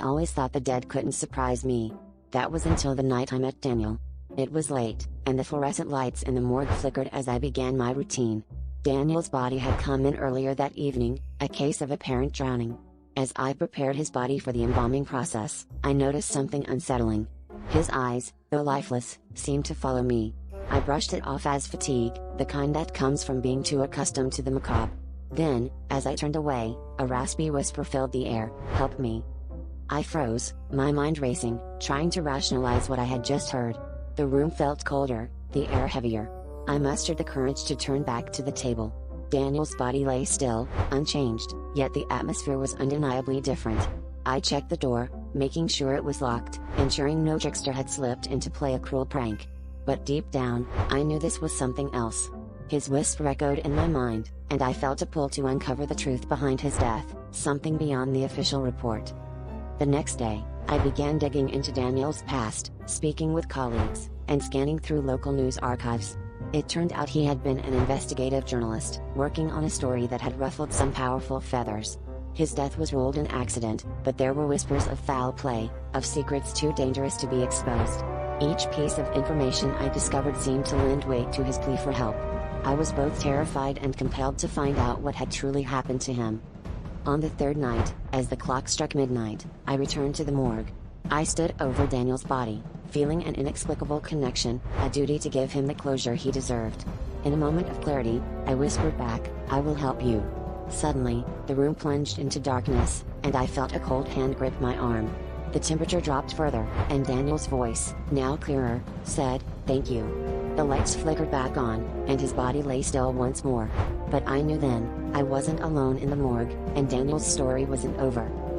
always thought the dead couldn't surprise me. That was until the night I met Daniel. It was late, and the fluorescent lights in the morgue flickered as I began my routine. Daniel's body had come in earlier that evening, a case of apparent drowning. As I prepared his body for the embalming process, I noticed something unsettling. His eyes, though lifeless, seemed to follow me. I brushed it off as fatigue, the kind that comes from being too accustomed to the macabre. Then, as I turned away, a raspy whisper filled the air, "Help me." I froze, my mind racing, trying to rationalize what I had just heard. The room felt colder, the air heavier. I mustered the courage to turn back to the table. Daniel's body lay still, unchanged, yet the atmosphere was undeniably different. I checked the door, making sure it was locked, ensuring no trickster had slipped in to play a cruel prank. But deep down, I knew this was something else. His whisper echoed in my mind, and I felt a pull to uncover the truth behind his death, something beyond the official report. The next day, I began digging into Daniel's past, speaking with colleagues, and scanning through local news archives. It turned out he had been an investigative journalist, working on a story that had ruffled some powerful feathers. His death was ruled an accident, but there were whispers of foul play, of secrets too dangerous to be exposed. Each piece of information I discovered seemed to lend weight to his plea for help. I was both terrified and compelled to find out what had truly happened to him. On the third night, as the clock struck midnight, I returned to the morgue. I stood over Daniel's body, feeling an inexplicable connection, a duty to give him the closure he deserved. In a moment of clarity, I whispered back, "I will help you." Suddenly, the room plunged into darkness, and I felt a cold hand grip my arm. The temperature dropped further, and Daniel's voice, now clearer, said, "Thank you." The lights flickered back on, and his body lay still once more. But I knew then, I wasn't alone in the morgue, and Daniel's story wasn't over.